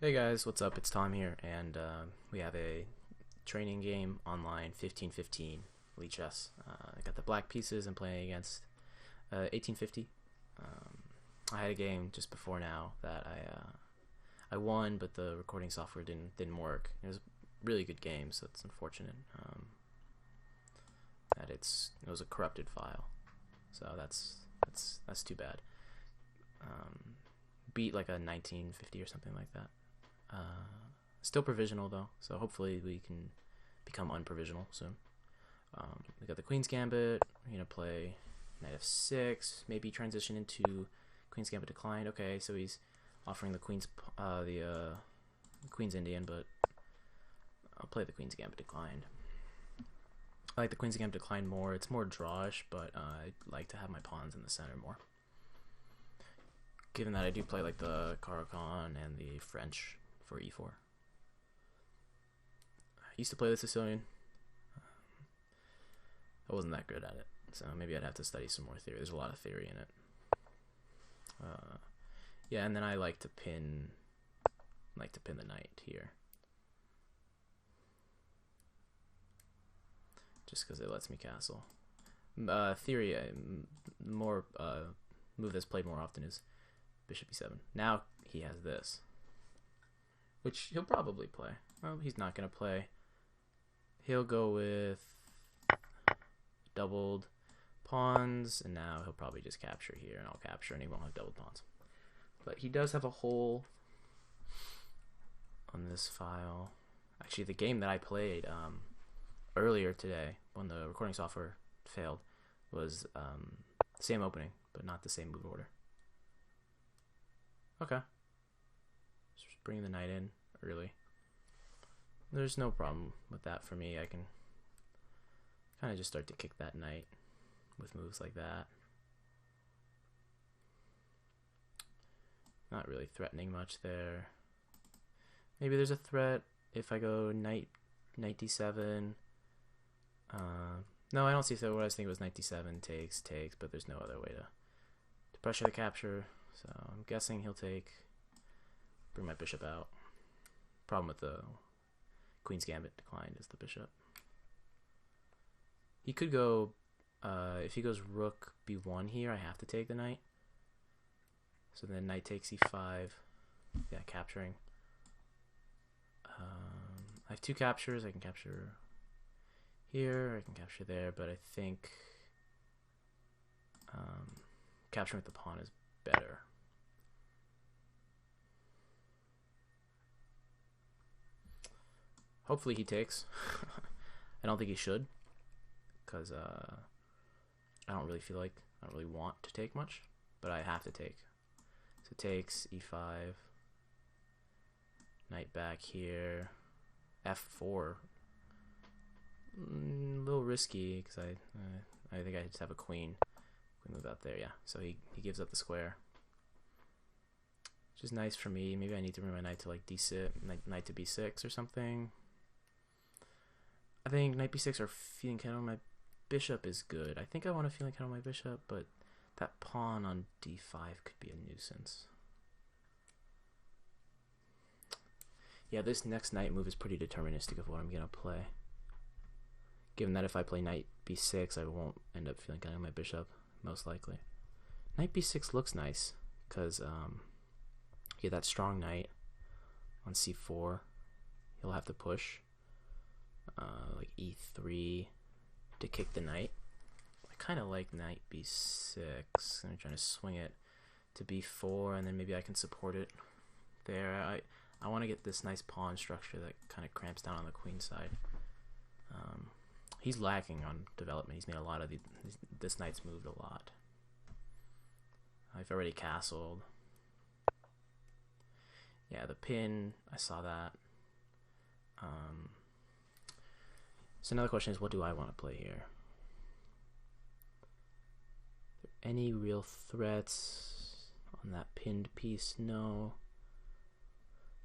Hey guys, what's up? It's Tom here, and we have a training game online, 15-15 lichess. I got the black pieces and playing against 1850. I had a game just before now that I won, but the recording software didn't work. It was a really good game, so it's unfortunate that it was a corrupted file. So that's too bad. Beat like a 1950 or something like that. Still provisional though, so hopefully we can become unprovisional soon. We got the Queen's Gambit. We're gonna play Knight f6, maybe transition into Queen's Gambit declined. Okay, so he's offering the Queen's Queen's Indian, but I'll play the Queen's Gambit declined. I like the Queen's Gambit declined more. It's more drawish, but I like to have my pawns in the center more. Given that I do play like the Caracan and the French for e4. I used to play the Sicilian. I wasn't that good at it, so maybe I'd have to study some more theory. There's a lot of theory in it. Yeah, and then I like to pin the knight here, just because it lets me castle. Theory, more move that's played more often is Bishop e7. Now he has this, which he'll probably play. Well, he's not going to play. He'll go with doubled pawns, and now he'll probably just capture here, and I'll capture, and he won't have doubled pawns. But he does have a hole on this file. Actually, the game that I played earlier today, when the recording software failed, was the same opening, but not the same move order. Okay. Just bring the knight in early. There's no problem with that for me. I can kind of just start to kick that knight with moves like that. Not really threatening much there. Maybe there's a threat if I go knight d7. No, I don't see. So what I was thinking was knight d7 takes, but there's no other way to pressure the capture. So I'm guessing he'll take, bring my bishop out. Problem with the Queen's Gambit declined is the bishop. He could go, if he goes rook b1 here, I have to take the knight. So then knight takes e5, yeah, capturing. I have two captures. I can capture here, I can capture there, but I think capturing with the pawn is better. Hopefully he takes. I don't think he should, because I don't really want to take much, but I have to take. So takes e5, knight back here, f4. A little risky because I think I just have a queen. We move out there, yeah. So he gives up the square, which is nice for me. Maybe I need to bring my knight to like d6, knight to b6 or something. I think knight b6 or feeling count on my bishop is good. I think I want to feeling count on my bishop, but that pawn on d5 could be a nuisance. Yeah, this next knight move is pretty deterministic of what I'm gonna play. Given that if I play knight b6, I won't end up feeling count on my bishop, most likely. Knight b6 looks nice because you get that strong knight on c4. He'll have to push like e3 to kick the knight. I kind of like knight b6. I'm trying to swing it to b4, and then maybe I can support it there. I want to get this nice pawn structure that kind of cramps down on the queen side. He's lacking on development. He's made a lot of this knight's moved a lot. I've already castled. Yeah, the pin, I saw that. So another question is, what do I want to play here? Any real threats on that pinned piece? No.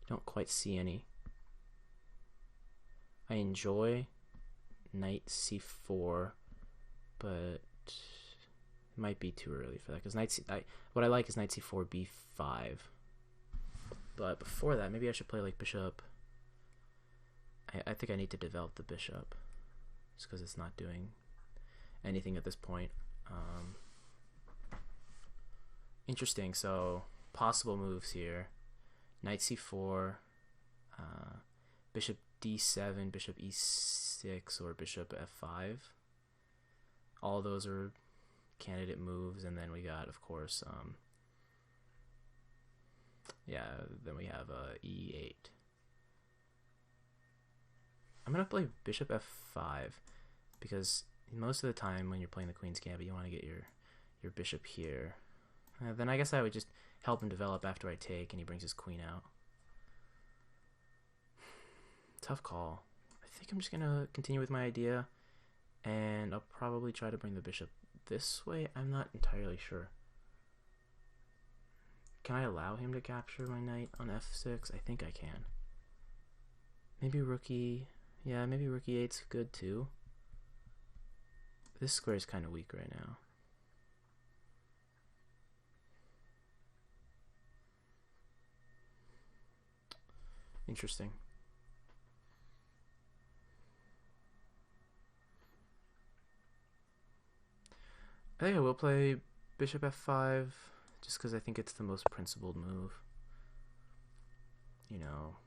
Don't quite see any. I enjoy knight c4, but it might be too early for that because what I like is knight c4 b5. But before that, maybe I should play like bishop. I think I need to develop the bishop, just because it's not doing anything at this point. Interesting. So possible moves here: knight c4, bishop d7, bishop e6, or bishop f5. All those are candidate moves, and then we got, of course, then we have e8. I'm gonna play bishop f5 because most of the time when you're playing the Queen's Gambit, you want to get your bishop here. Then I guess I would just help him develop after I take, and he brings his queen out. Tough call. I think I'm just gonna continue with my idea, and I'll probably try to bring the bishop this way. I'm not entirely sure. Can I allow him to capture my knight on f6? I think I can. Maybe rookie. Yeah, maybe rookie 8's good too. This square is kind of weak right now. Interesting. I think I will play bishop f5 just because I think it's the most principled move. You know,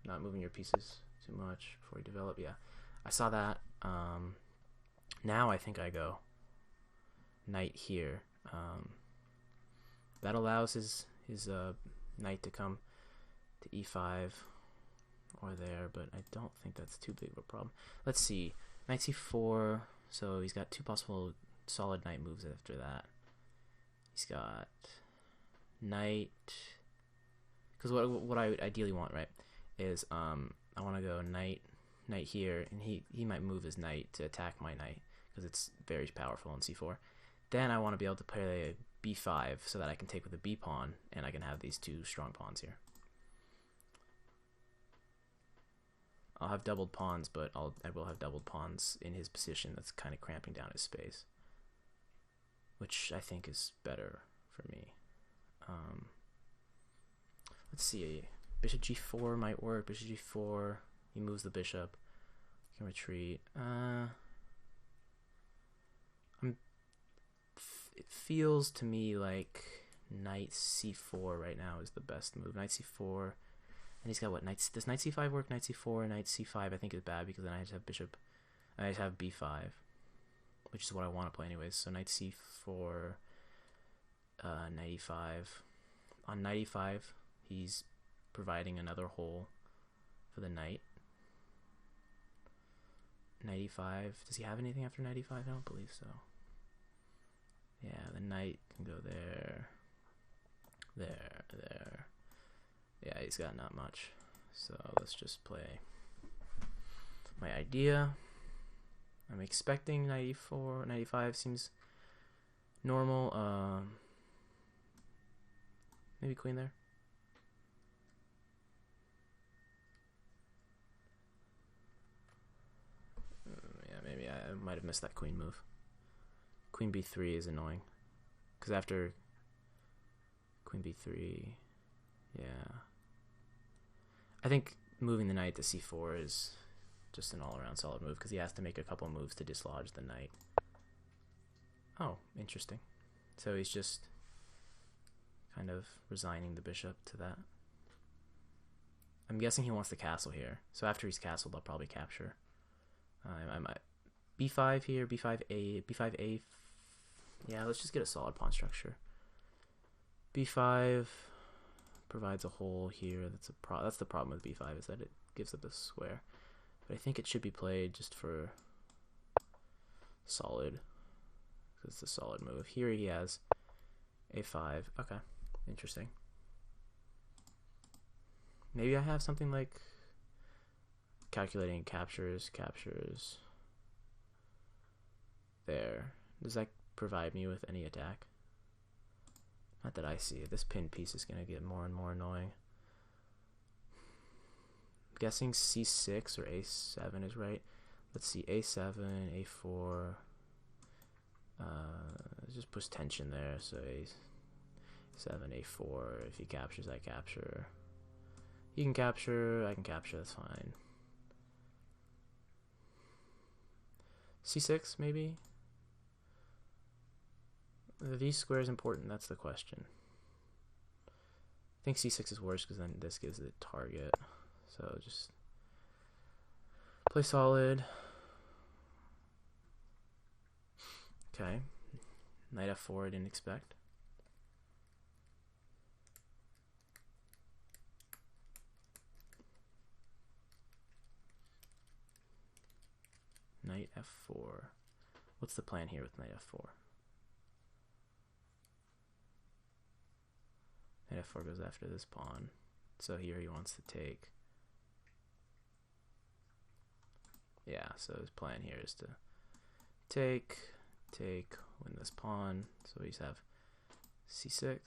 not moving your pieces too much before you develop. Yeah, I saw that. Now I think I go knight here. That allows his knight to come to e5 or there, but I don't think that's too big of a problem. Let's see, knight c4. So he's got two possible solid knight moves after that. He's got knight, because what I would ideally want, right, is I want to go knight here, and he might move his knight to attack my knight because it's very powerful in c4. Then I want to be able to play b5 so that I can take with the b pawn, and I can have these two strong pawns here. I'll have doubled pawns, but I will have doubled pawns in his position. That's kind of cramping down his space, which I think is better for me. Let's see, bishop g4 might work. Bishop g4, he moves the bishop. You can retreat. It feels to me like knight c4 right now is the best move. Knight c4. And he's got what? Does knight c5 work? Knight c4, knight c5 I think is bad because then I just have bishop. I just have b5, which is what I want to play anyways. So knight c4, knight e5. On knight e5, he's providing another hole for the knight. Knight e5. Does he have anything after knight e5? I don't believe so. Yeah, the knight can go there, there. Yeah, he's got not much. So let's just play my idea. I'm expecting knight e4, knight e5 seems normal. Maybe queen there. Yeah, maybe I might have missed that queen move. Queen b3 is annoying because after queen b3, yeah, I think moving the knight to c4 is just an all-around solid move because he has to make a couple moves to dislodge the knight. Oh, interesting. So he's just kind of resigning the bishop to that. I'm guessing he wants the castle here. So after he's castled, I'll probably capture. I might b5 here, b5a, b5a. Yeah, let's just get a solid pawn structure. b5 provides a hole here. That's the problem with b5 is that it gives up a square. But I think it should be played just for solid. It's a solid move. Here he has a5. Okay, interesting. Maybe I have something like calculating captures. There. Does that provide me with any attack? Not that I see it. This pinned piece is going to get more and more annoying. I'm guessing c6 or a7 is right. Let's see, a7, a4. Just push tension there. So 7, a4. If he captures, I capture. He can capture, I can capture, that's fine. c6, maybe? Are these squares important? That's the question. I think c6 is worse because then this gives the target. So just play solid. Okay. Knight f4 I didn't expect. Knight f4. What's the plan here with knight f4? Knight f4 goes after this pawn. So here he wants to take. Yeah, so his plan here is to take, win this pawn. So he's have c6.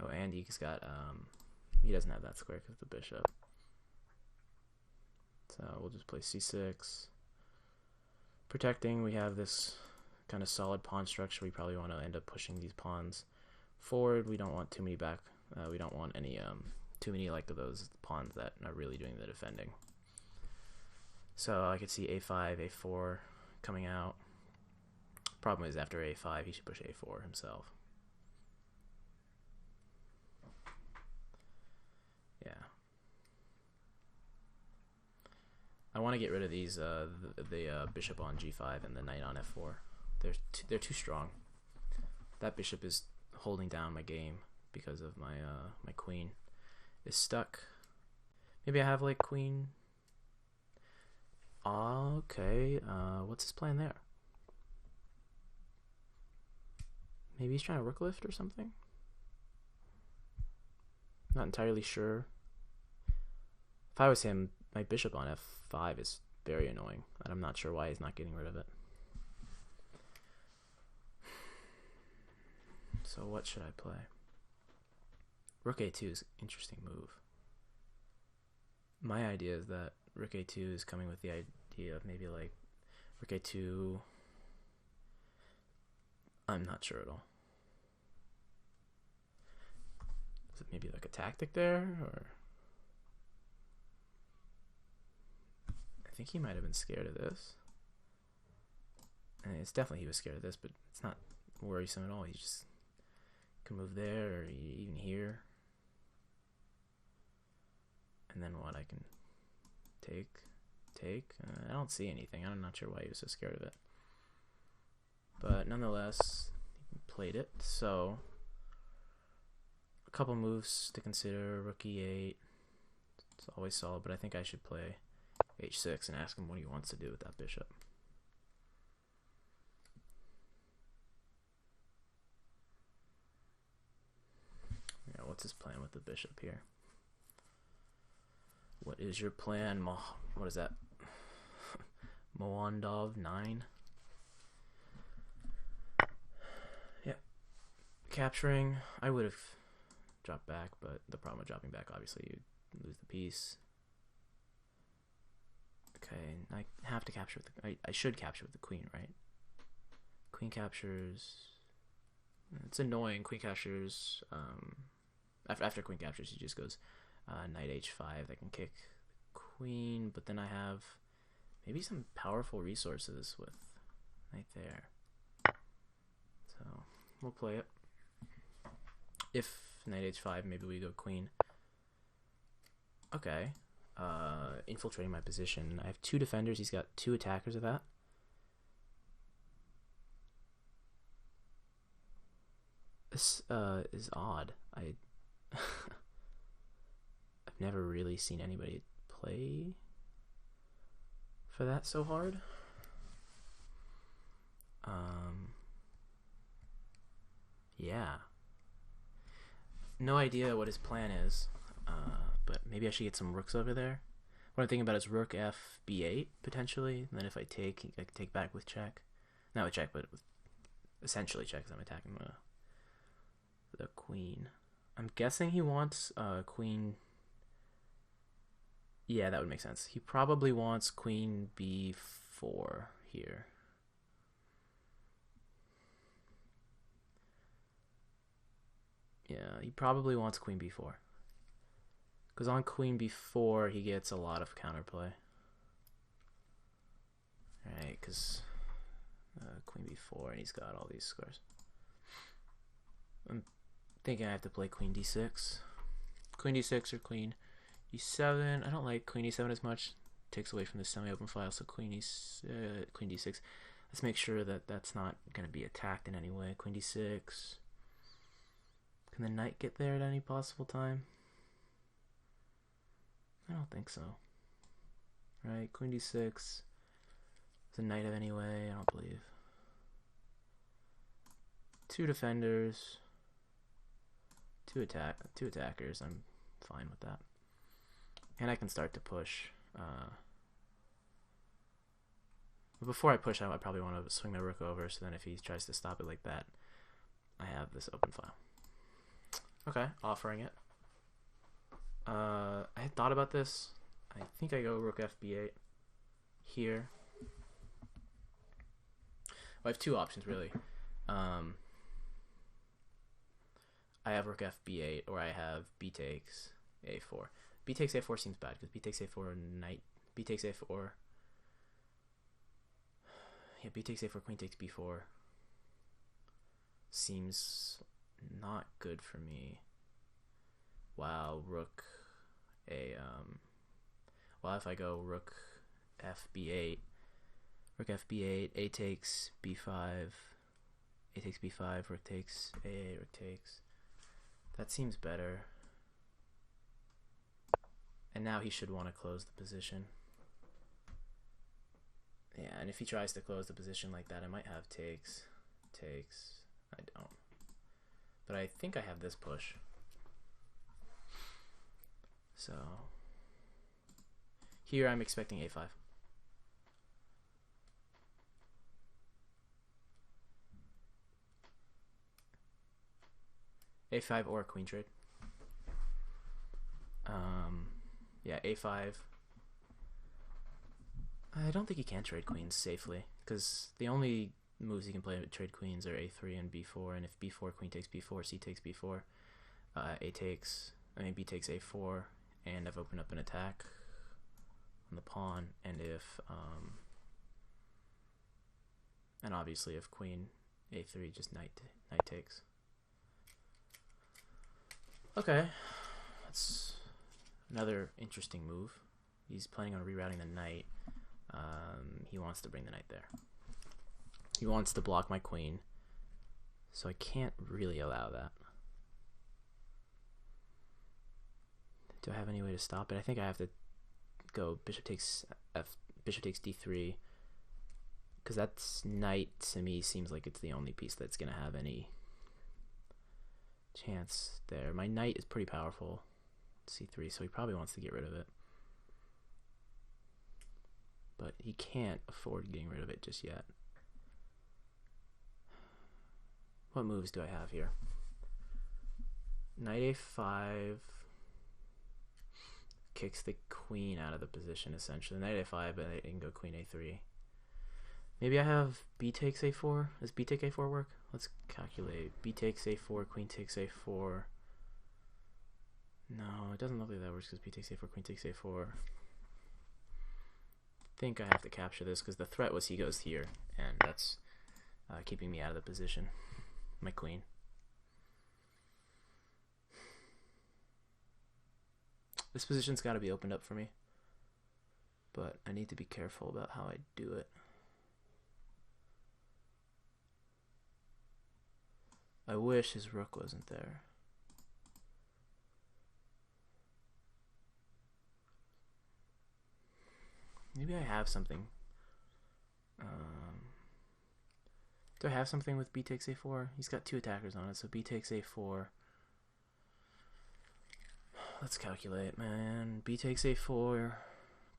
Oh, and he's got, he doesn't have that square because of the bishop. So we'll just play c6. Protecting, we have this kind of solid pawn structure. We probably want to end up pushing these pawns forward. We don't want too many back. We don't want any too many like of those pawns that are really doing the defending. So I could see a5, a4 coming out. Problem is after a5, he should push a4 himself. Yeah. I want to get rid of these the bishop on g5 and the knight on f4. They're too strong. That bishop is holding down my game because of my my queen is stuck. Maybe I have like queen. Okay, what's his plan there? Maybe he's trying to rook lift or something? Not entirely sure. If I was him, my bishop on f5 is very annoying, and I'm not sure why he's not getting rid of it. So what should I play? Rook a2 is an interesting move. My idea is that rook a2 is coming with the idea of maybe like rook a2. I'm not sure at all. Is it maybe like a tactic there, or I think he might have been scared of this. And it's definitely he was scared of this, but it's not worrisome at all. He just can move there or even here. And then what? I can take. I don't see anything. I'm not sure why he was so scared of it. But nonetheless, he played it. So a couple moves to consider. Rook e8. It's always solid, but I think I should play h6 and ask him what he wants to do with that bishop. Yeah, what's his plan with the bishop here? What is your plan? What is that? Moandov 9. Yep. Capturing. I would have dropped back, but the problem with dropping back, obviously, you lose the piece. Okay, I have to capture with the, I should capture with the queen, right? Queen captures. It's annoying. Queen captures. After queen captures, he just goes knight h5. I can kick queen, but then I have maybe some powerful resources with knight there. So we'll play it. If knight h5, maybe we go queen. Okay. Infiltrating my position. I have two defenders. He's got two attackers of that. This is odd. I've never really seen anybody play for that so hard. Yeah. No idea what his plan is. But maybe I should get some rooks over there. What I'm thinking about is rook f b8 potentially. And then if I take, I can take back with check. Not with check, but with essentially check because I'm attacking the queen. I'm guessing he wants queen. Yeah, that would make sense. He probably wants queen b4 b4 here. Yeah, he probably wants queen b4. Because on queen b4, he gets a lot of counterplay. Right, because queen b4, and he's got all these squares. I'm thinking I have to play queen d6. Queen d6 or queen e7. I don't like queen e7 as much. Takes away from the semi-open file, so queen d6. Let's make sure that that's not going to be attacked in any way. Queen d6. Can the knight get there at any possible time? I don't think so. Right, queen d6. Does the knight have any way? I don't believe. Two defenders. Two attackers. I'm fine with that. And I can start to push. But before I push out, I probably want to swing my rook over, so then if he tries to stop it like that, I have this open file. Okay, offering it. I had thought about this. I think I go rook fb8 here. Well, I have two options, really. I have rook fb8, or I have b takes a4. B takes a4 seems bad, because b takes a4, knight, b takes a4. Yeah, b takes a4, queen takes b4. Seems not good for me. Wow, rook a, well, if I go rook fb8, a takes b5, a takes b5, rook takes a, rook takes. That seems better. And now he should want to close the position. Yeah, and if he tries to close the position like that, I might have takes. I don't. But I think I have this push. So here I'm expecting a5. a5 or a queen trade. Yeah, a5. I don't think he can trade queens safely, because the only moves he can play to trade queens are a3 and b4, and if b4, queen takes b4, c takes b4, b takes a4, and I've opened up an attack on the pawn, and if and obviously if queen a3, just knight takes. Okay, that's another interesting move. He's planning on rerouting the knight. He wants to bring the knight there. He wants to block my queen, so I can't really allow that. Do I have any way to stop it? I think I have to go bishop takes d3, because that's knight to me seems like it's the only piece that's going to have any chance there. My knight is pretty powerful, c3, so he probably wants to get rid of it. But he can't afford getting rid of it just yet. What moves do I have here? Knight a5 kicks the queen out of the position, essentially. Knight a5, but I can go queen a3. Maybe I have b takes a4. Does b take a4 work? Let's calculate. B takes a4, queen takes a4. No, it doesn't look like that works, because b takes a4, queen takes a4. I think I have to capture this, because the threat was he goes here, and that's keeping me out of the position. My queen. This position's got to be opened up for me, but I need to be careful about how I do it. I wish his rook wasn't there. Maybe I have something. Do I have something with b takes a4? He's got two attackers on it, so b takes a4. Let's calculate, man. B takes a4.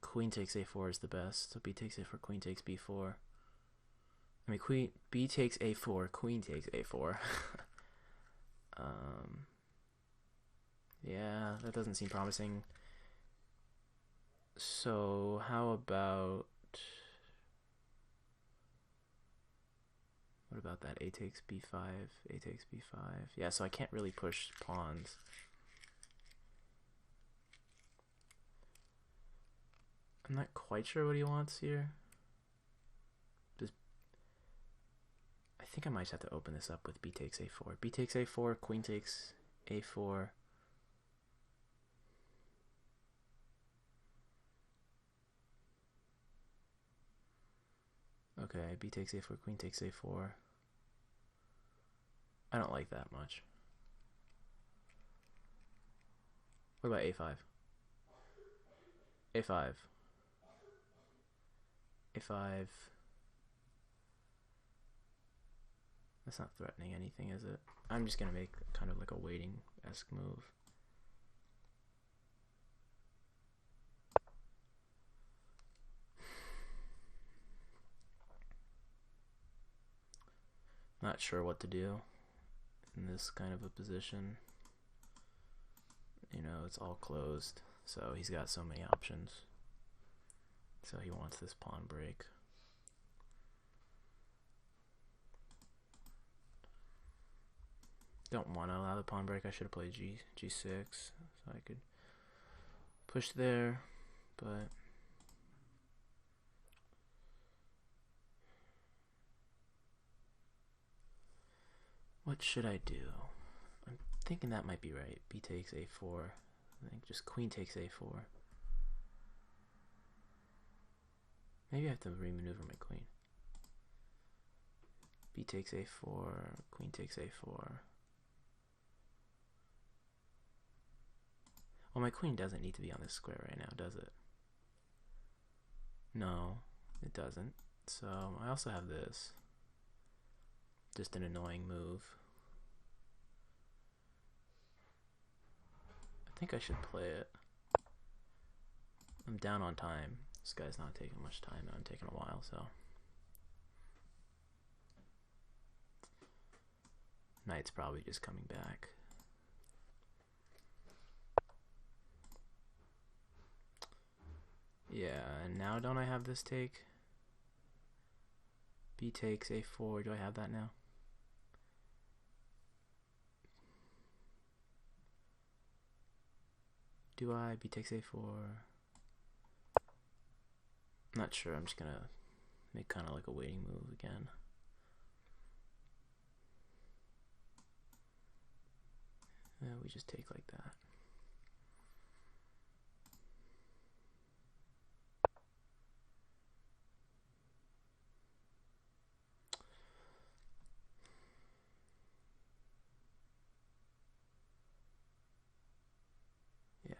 Queen takes a4 is the best. So b takes a4, queen takes b4. I mean, queen, b takes a4, queen takes a4. Yeah, that doesn't seem promising. So how about about that? A takes b5, a takes b5. Yeah, so I can't really push pawns. I'm not quite sure what he wants here. I think I might just have to open this up with b takes a4. B takes a4, queen takes a4. Okay, b takes a4, queen takes a4. I don't like that much. What about a5? a5. a5. That's not threatening anything, is it? I'm just gonna make kind of like a waiting-esque move. Not sure what to do in this kind of a position. You know, it's all closed, so he's got so many options. So he wants this pawn break. Don't want to allow the pawn break. I should have played g6 so I could push there, but what should I do? I'm thinking that might be right. B takes a4. I think just queen takes a4. Maybe I have to remaneuver my queen. B takes a4, queen takes a4. Well, my queen doesn't need to be on this square right now, does it? No, it doesn't. So I also have this. Just an annoying move. I think I should play it. I'm down on time. This guy's not taking much time. I'm taking a while, so. Knight's probably just coming back. Yeah, and now don't I have this take? B takes a4. Do I have that now? Do I? B takes a4. Not sure. I'm just gonna make kind of like a waiting move again. We just take like that. Yeah.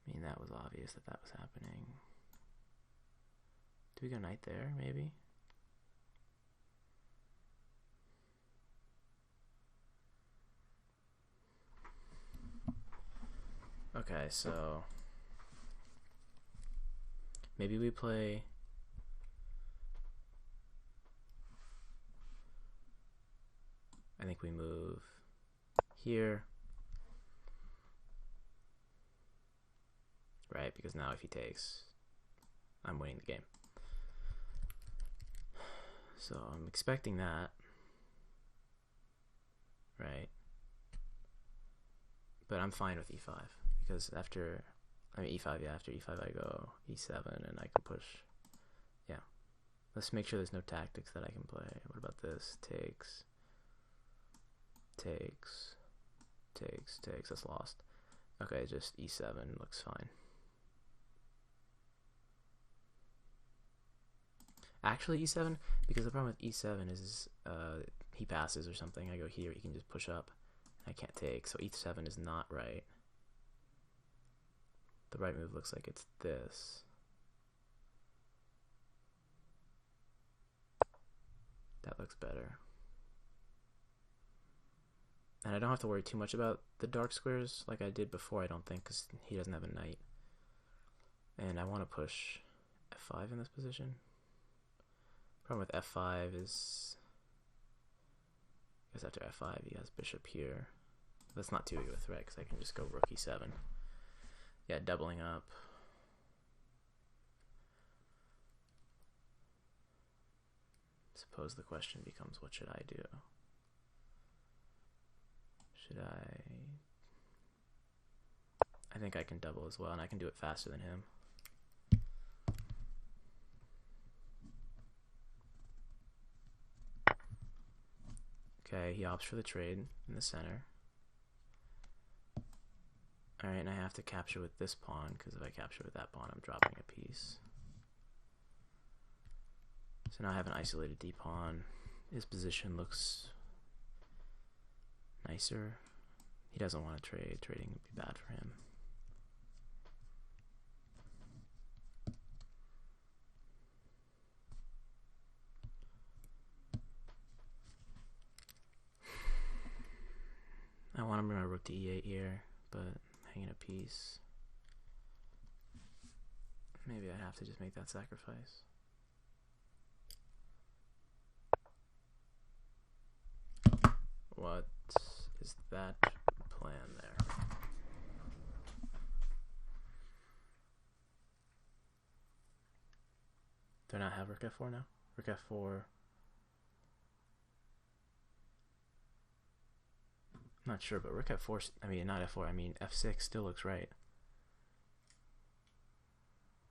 I mean, that was obvious that that was happening. Do we go knight there, maybe? Okay, so maybe we play I think we move here. Right, because now if he takes, I'm winning the game. So I'm expecting that. Right. But I'm fine with e5 because after e5, yeah, after e5 I go e7 and I can push. Yeah. Let's make sure there's no tactics that I can play. What about this? Takes. Takes. Takes. Takes. That's lost. Okay, just e7 looks fine. Actually e7, because the problem with e7 is he passes or something. I go here, he can just push up. I can't take, so e7 is not right. The right move looks like it's this. That looks better. And I don't have to worry too much about the dark squares like I did before, I don't think, because he doesn't have a knight. And I want to push f5 in this position. Problem with f5 is, I guess after f5 he has bishop here. That's not too big of a threat because I can just go rook e7. Yeah, doubling up. Suppose the question becomes, what should I do? Should I think I can double as well, and I can do it faster than him. Okay, he opts for the trade in the center. Alright, and I have to capture with this pawn, because if I capture with that pawn, I'm dropping a piece. So now I have an isolated d-pawn. His position looks nicer. He doesn't want to trade. Trading would be bad for him. I want him to rook to e8 here, but hanging a piece. Maybe I have to just make that sacrifice. What is that plan there? Do I not have rook f4 now? Rook f4. I'm not sure, but rook f4, I mean, not f4, I mean f6 still looks right.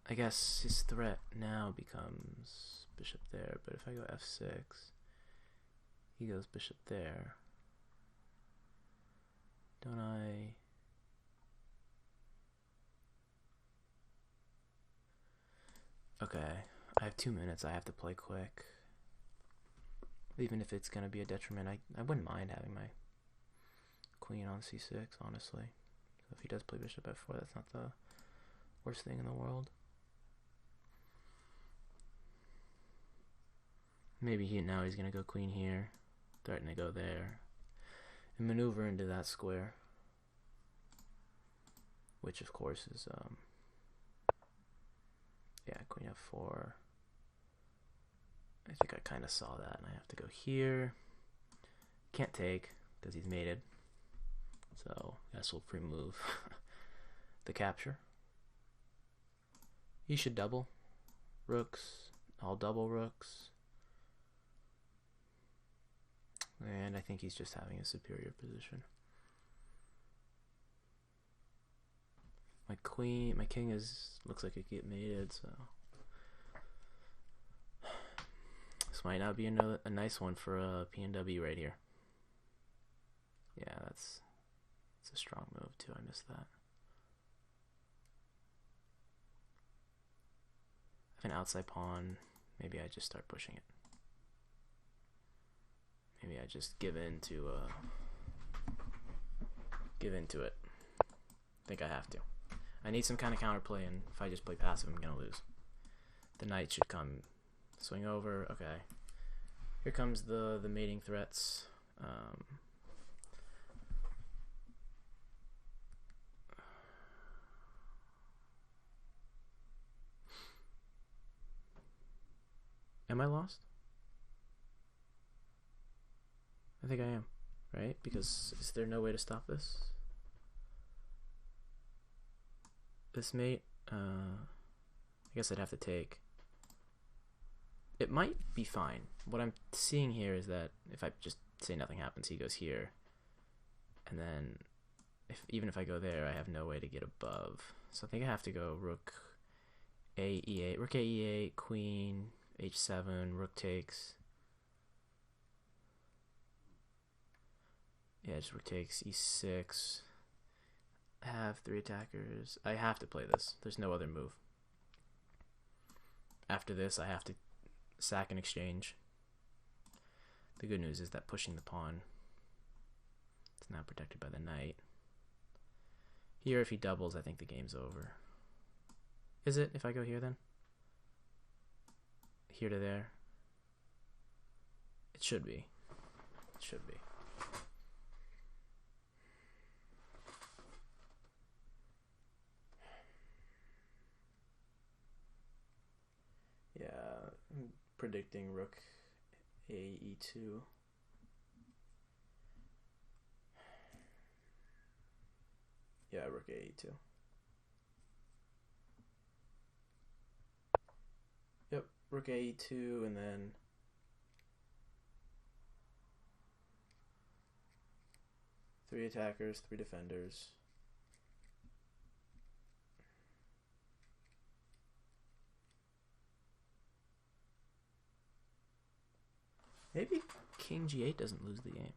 I guess his threat now becomes bishop there, but if I go f6, he goes bishop there. Don't I? Okay, I have 2 minutes. I have to play quick. Even if it's going to be a detriment, I wouldn't mind having my queen on c6, honestly. So if he does play bishop f4, that's not the worst thing in the world. Maybe now he's going to go queen here, threaten to go there, and maneuver into that square, which of course is yeah, queen f4. I think I kind of saw that, and I have to go here. Can't take because he's mated, so I guess we'll remove the capture. He should double rooks. I'll double rooks. And I think he's just having a superior position. My king looks like it get mated, so this might not be a nice one for a PNW right here. Yeah, that's a strong move too. I missed that. I have an outside pawn. Maybe I just start pushing it. Maybe I just give in to it. I think I have to. I need some kind of counterplay, and if I just play passive, I'm gonna lose. The knight should come, swing over. Okay, here comes the mating threats. Am I lost? I think I am, right? Because is there no way to stop this? This mate, I guess I'd have to take. It might be fine. What I'm seeing here is that if I just say nothing happens, he goes here, and then even if I go there, I have no way to get above. So I think I have to go rook a e8, rook a e8, queen h7, rook takes. Yeah, just rook takes e6. I have 3 attackers. I have to play this. There's no other move. After this, I have to sack and exchange. The good news is that pushing the pawn is now protected by the knight. Here, if he doubles, I think the game's over. Is it, if I go here then? Here to there? It should be. It should be. Yeah, I'm predicting rook a e2. Yeah, rook a e2. Yep, rook a e2, and then 3 attackers, 3 defenders. Maybe King G8 doesn't lose the game.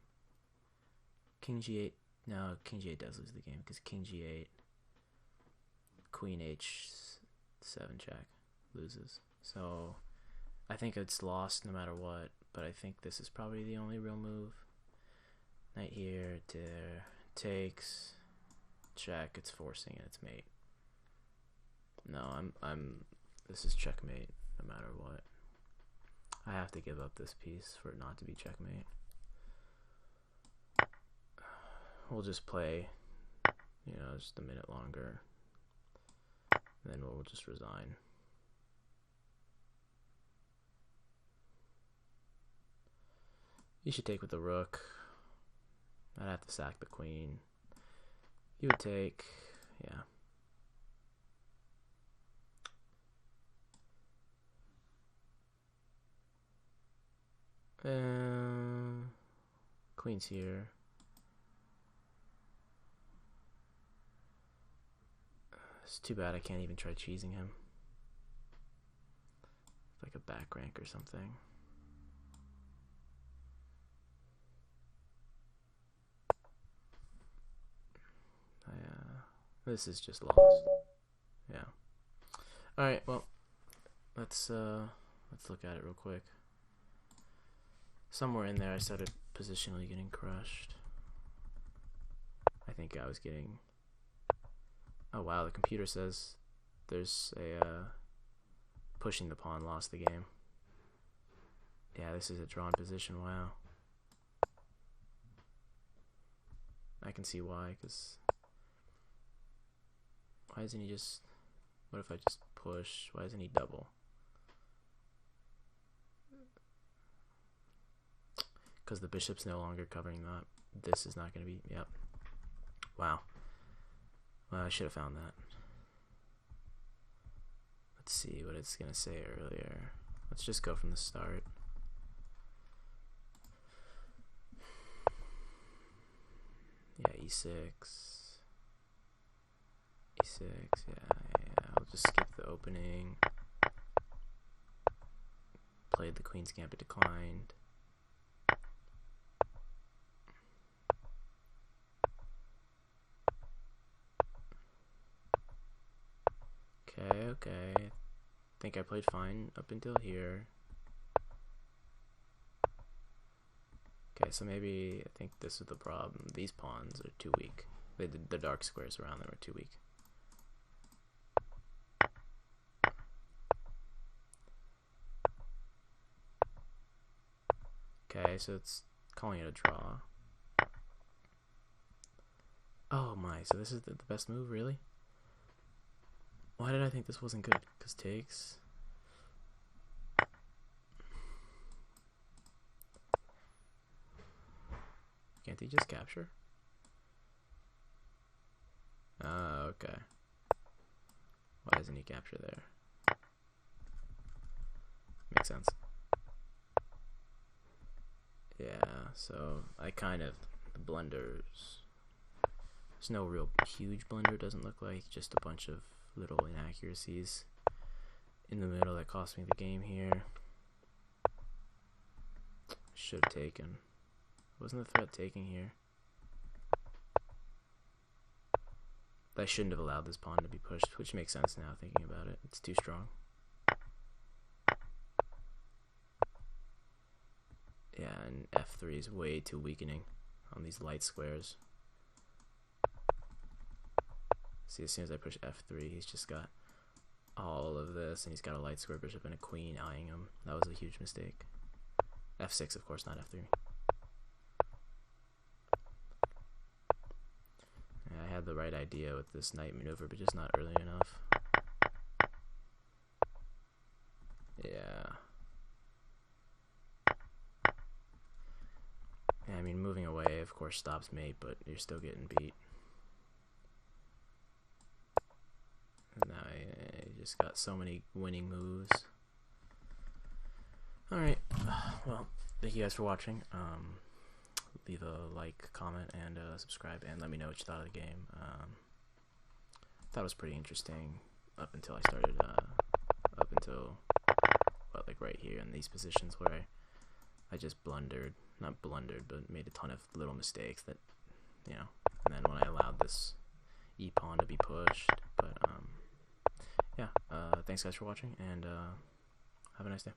King G8, no, King G8 does lose the game because King G8, Queen H7 check loses. So I think it's lost no matter what, but I think this is probably the only real move. Knight here, there, takes, check, it's forcing it, it's mate. No, this is checkmate no matter what. I have to give up this piece for it not to be checkmate. We'll just play, just a minute longer. And then we'll just resign. You should take with the rook. I'd have to sack the queen. You would take, yeah. Queen's here. It's too bad I can't even try cheesing him. It's like a back rank or something. This is just lost. Yeah. All right. Well, let's look at it real quick. Somewhere in there, I started positionally getting crushed. I think I was getting. Oh wow! The computer says there's a pushing the pawn lost the game. Yeah, this is a drawn position. Wow. I can see why, because why isn't he just, what if I just push, why isn't he double? Because the bishop's no longer covering that. This is not going to be, yep. Wow. Well, I should have found that. Let's see what it's going to say earlier. Let's just go from the start. Yeah, e6. E6, yeah. I'll just skip the opening. Played the queen's gambit, declined. Okay. I think I played fine up until here. Okay, so maybe I think this is the problem. These pawns are too weak. The dark squares around them are too weak. Okay, so it's calling it a draw. Oh my, so this is the best move, really? Why did I think this wasn't good? Because takes. Can't he just capture? Okay. Why doesn't he capture there? Makes sense. Yeah, so I kind of, the blunders, there's no real huge blunder, doesn't look like, just a bunch of little inaccuracies in the middle that cost me the game here. Should have taken. Wasn't the threat taking here? I shouldn't have allowed this pawn to be pushed, which makes sense now thinking about it. It's too strong. Yeah, and f3 is way too weakening on these light squares. See, as soon as I push f3, he's just got all of this, and he's got a light square bishop and a queen eyeing him. That was a huge mistake. f6, of course, not f3. Yeah, I had the right idea with this knight maneuver, but just not early enough. Yeah. I mean, moving away, of course, stops mate, but you're still getting beat. And now I just got so many winning moves. Alright, well, thank you guys for watching. leave a like, comment, and subscribe, and let me know what you thought of the game. Thought it was pretty interesting up until I started, up until, well, like right here in these positions where I just not blundered, but made a ton of little mistakes that, you know, and then when I allowed this e-pawn to be pushed, but, yeah, thanks guys for watching, and, have a nice day.